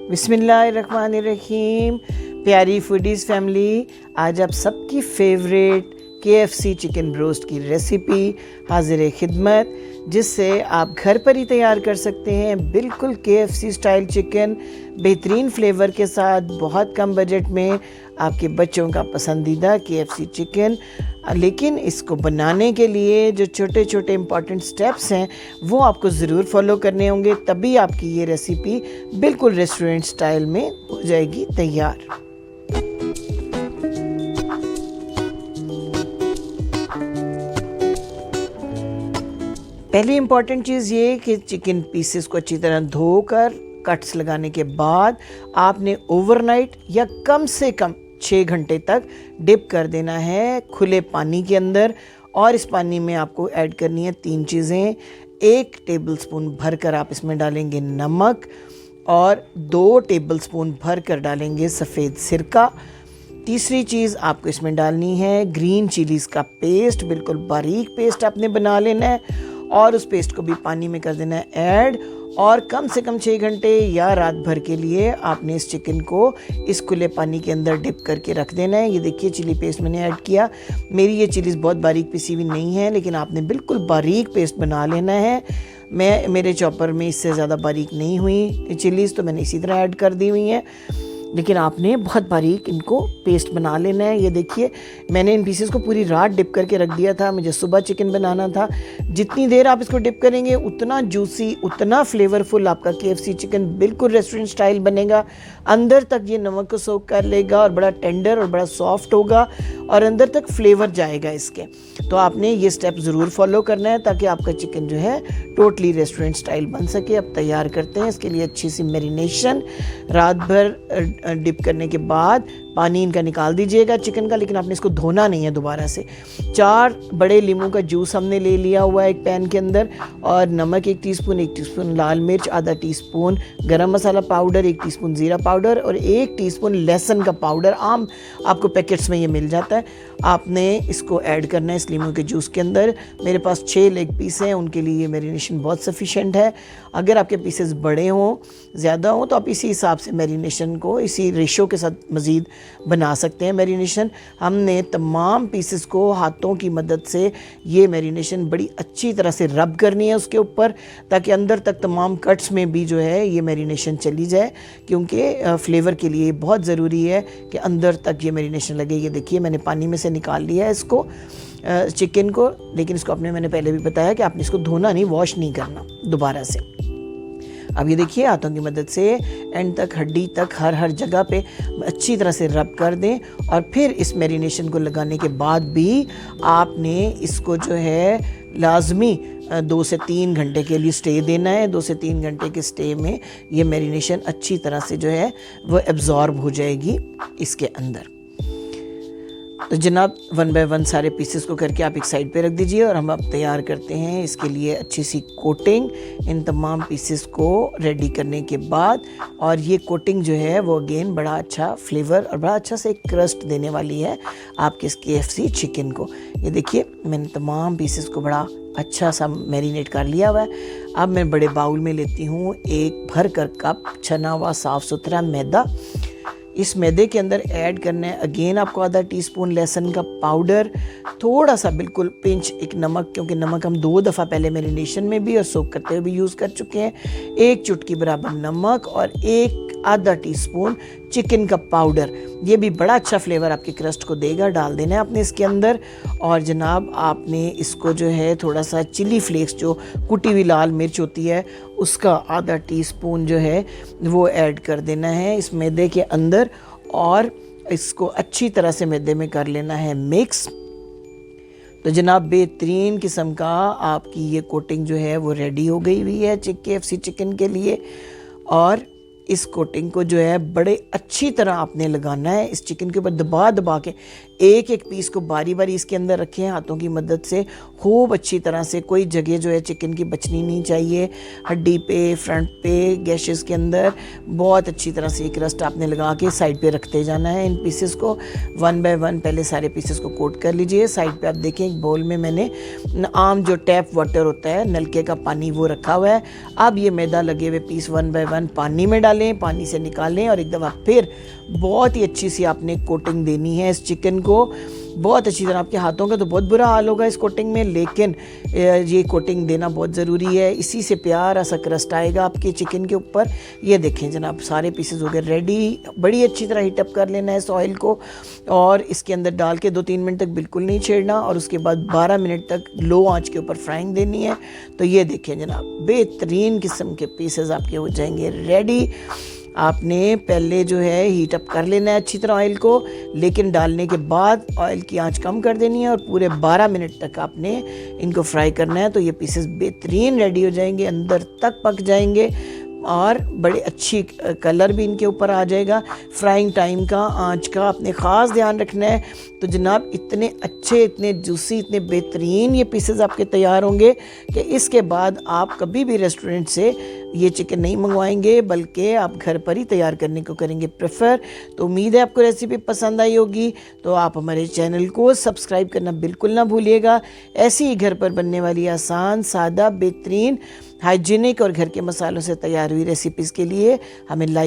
बिस्मिल्लाहिर्रहमानिर्रहीम। प्यारी foodies family, आज आप सबकी फेवरेट KFC चिकन ब्रोस्ट की रेसिपी हाजिर खिदमत, जिससे आप घर पर ही तैयार कर सकते हैं बिल्कुल KFC स्टाइल चिकन, बेहतरीन फ्लेवर के साथ, बहुत कम बजट में आपके बच्चों का पसंदीदा KFC चिकन। लेकिन इसको बनाने के लिए जो छोटे छोटे इम्पॉर्टेंट स्टेप्स हैं वो आपको ज़रूर फॉलो करने होंगे, तभी आपकी ये रेसिपी बिल्कुल रेस्टोरेंट स्टाइल में हो जाएगी तैयार। पहली इम्पॉर्टेंट चीज़ ये कि चिकन पीसेस को अच्छी तरह धोकर कट्स लगाने के बाद आपने ओवरनाइट या कम से कम 6 घंटे तक डिप कर देना है खुले पानी के अंदर। और इस पानी में आपको ऐड करनी है 3 चीज़ें। 1 टेबलस्पून भरकर आप इसमें डालेंगे नमक और 2 टेबलस्पून भरकर डालेंगे सफ़ेद सिरका। तीसरी चीज़ आपको इसमें डालनी है ग्रीन चिलीज़ का पेस्ट, बिल्कुल बारीक पेस्ट आपने बना लेना है और उस पेस्ट को भी पानी में कर देना है ऐड। और कम से कम 6 घंटे या रात भर के लिए आपने इस चिकन को इस खुले पानी के अंदर डिप करके रख देना है। ये देखिए चिली पेस्ट मैंने ऐड किया। मेरी ये चिलीज़ बहुत बारीक पिसी हुई नहीं है, लेकिन आपने बिल्कुल बारीक पेस्ट बना लेना है। मेरे चॉपर में इससे ज़्यादा बारीक नहीं हुई चिलीज़, तो मैंने इसी तरह ऐड कर दी हुई है, लेकिन आपने बहुत बारीक इनको पेस्ट बना लेना है। ये देखिए मैंने इन पीसेस को पूरी रात डिप करके रख दिया था, मुझे सुबह चिकन बनाना था। जितनी देर आप इसको डिप करेंगे उतना जूसी, उतना फ्लेवरफुल आपका KFC चिकन बिल्कुल रेस्टोरेंट स्टाइल बनेगा। अंदर तक ये नमक को सोक कर लेगा और बड़ा टेंडर और बड़ा सॉफ्ट होगा और अंदर तक फ्लेवर जाएगा इसके। तो आपने ये स्टेप ज़रूर फॉलो करना है ताकि आपका चिकन जो है टोटली रेस्टोरेंट स्टाइल बन सके। अब तैयार करते हैं इसके लिए अच्छी सी मैरिनेशन। रात भर डिप करने के बाद पानी इनका निकाल दीजिएगा चिकन का, लेकिन आपने इसको धोना नहीं है दोबारा से। 4 बड़े लीमू का जूस हमने ले लिया हुआ है एक पैन के अंदर, और नमक 1 टीस्पून लाल मिर्च, आधा टीस्पून गरम मसाला पाउडर, 1 टीस्पून ज़ीरा पाउडर और 1 टीस्पून लहसुन का पाउडर। आम आपको पैकेट्स में ये मिल जाता है। आपने इसको ऐड करना है इस लीमू के जूस के अंदर। मेरे पास 6 लेग पीस हैं, उनके लिए ये मैरिनेशन बहुत सफिशेंट है। अगर आपके पीसेस बड़े हों, ज़्यादा हों, तो आप इसी हिसाब से मैरिनेशन को इसी रेशो के साथ मज़ीद बना सकते हैं। मैरिनेशन हमने तमाम पीसेस को हाथों की मदद से ये मैरिनेशन बड़ी अच्छी तरह से रब करनी है उसके ऊपर, ताकि अंदर तक तमाम कट्स में भी जो है ये मैरिनेशन चली जाए, क्योंकि फ्लेवर के लिए बहुत ज़रूरी है कि अंदर तक ये मैरिनेशन लगे। ये देखिए मैंने पानी में से निकाल लिया है इसको, चिकन को, लेकिन इसको मैंने पहले भी बताया कि आपने इसको धोना नहीं, वॉश नहीं करना दोबारा से। अब ये देखिए हाथों की मदद से एंड तक, हड्डी तक, हर जगह पे अच्छी तरह से रब कर दें। और फिर इस मैरिनेशन को लगाने के बाद भी आपने इसको जो है लाजमी 2 से 3 घंटे के लिए स्टे देना है। 2 से 3 घंटे के स्टे में ये मैरिनेशन अच्छी तरह से जो है वो एब्जॉर्ब हो जाएगी इसके अंदर। तो जनाब 1 बाय 1 सारे पीसेस को करके आप एक साइड पे रख दीजिए और हम अब तैयार करते हैं इसके लिए अच्छी सी कोटिंग इन तमाम पीसेस को रेडी करने के बाद। और ये कोटिंग जो है वो अगेन बड़ा अच्छा फ्लेवर और बड़ा अच्छा से एक क्रस्ट देने वाली है आपके इस KFC चिकन को। ये देखिए मैंने तमाम पीसेस को बड़ा अच्छा सा मैरिनेट कर लिया हुआ है। अब मैं बड़े बाउल में लेती हूँ 1 भरकर कप छना हुआ साफ़ सुथरा मैदा। इस मैदे के अंदर ऐड करना है अगेन आपको आधा टीस्पून लहसुन का पाउडर, थोड़ा सा बिल्कुल पिंच एक नमक, क्योंकि नमक हम 2 दफ़ा पहले मैरिनेशन में भी और सोक करते हुए भी यूज़ कर चुके हैं। 1 चुटकी बराबर नमक और 1 आधा टीस्पून चिकन का पाउडर। ये भी बड़ा अच्छा फ्लेवर आपके क्रस्ट को देगा। डाल देना है आपने इसके अंदर। और जनाब आपने इसको जो है थोड़ा सा चिली फ्लेक्स, जो कुटी हुई लाल मिर्च होती है, उसका आधा टीस्पून जो है वो ऐड कर देना है इस मैदे के अंदर और इसको अच्छी तरह से मैदे में कर लेना है मिक्स। तो जनाब बेहतरीन किस्म का आपकी ये कोटिंग जो है वो रेडी हो गई हुई है KFC चिकन के लिए। और इस कोटिंग को जो है बड़े अच्छी तरह आपने लगाना है इस चिकन के ऊपर, दबा दबा के एक पीस को बारी बारी इसके अंदर रखें हाथों की मदद से खूब अच्छी तरह से। कोई जगह जो है चिकन की बचनी नहीं चाहिए, हड्डी पे, फ्रंट पे, गैशेस के अंदर बहुत अच्छी तरह से एक रस्ट आपने लगा के साइड पे रखते जाना है। इन पीसेस को 1 बाय 1 पहले सारे पीसेस को कोट कर लीजिए। साइड पे आप देखें एक बाउल में मैंने आम जो टैप वाटर होता है, नलके का पानी, वो रखा हुआ है। अब ये मैदा लगे हुए पीस 1 बाय 1 पानी में डाल लें, पानी से निकालें और एक दफ़ा फिर बहुत ही अच्छी सी आपने कोटिंग देनी है इस चिकन को, बहुत अच्छी तरह। आपके हाथों का तो बहुत बुरा हाल होगा इस कोटिंग में, लेकिन ये कोटिंग देना बहुत ज़रूरी है। इसी से प्यारा सा क्रस्ट आएगा आपके चिकन के ऊपर। ये देखें जनाब, सारे पीसेस हो गए रेडी। बड़ी अच्छी तरह हीटअप कर लेना है इस ऑयल को और इसके अंदर डाल के 2-3 मिनट तक बिल्कुल नहीं छेड़ना और उसके बाद 12 मिनट तक लो आंच के ऊपर फ्राइंग देनी है। तो ये देखें जनाब, बेहतरीन किस्म के पीसेस आपके हो जाएंगे रेडी। आपने पहले जो है हीट अप कर लेना है अच्छी तरह ऑयल को, लेकिन डालने के बाद ऑयल की आंच कम कर देनी है और पूरे 12 मिनट तक आपने इनको फ्राई करना है। तो ये पीसेस बेहतरीन रेडी हो जाएंगे, अंदर तक पक जाएंगे और बड़े अच्छी कलर भी इनके ऊपर आ जाएगा। फ्राइंग टाइम का, आंच का आपने ख़ास ध्यान रखना है। तो जनाब इतने अच्छे, इतने जूसी, इतने बेहतरीन ये पीसेस आपके तैयार होंगे कि इसके बाद आप कभी भी रेस्टोरेंट से ये चिकन नहीं मंगवाएंगे, बल्कि आप घर पर ही तैयार करने को करेंगे प्रेफर। तो उम्मीद है आपको रेसिपी पसंद आई होगी। तो आप हमारे चैनल को सब्सक्राइब करना बिल्कुल ना भूलिएगा। ऐसी ही घर पर बनने वाली आसान, सादा, बेहतरीन, हाइजीनिक और घर के मसालों से तैयार हुई रेसिपीज़ के लिए हमें लाइक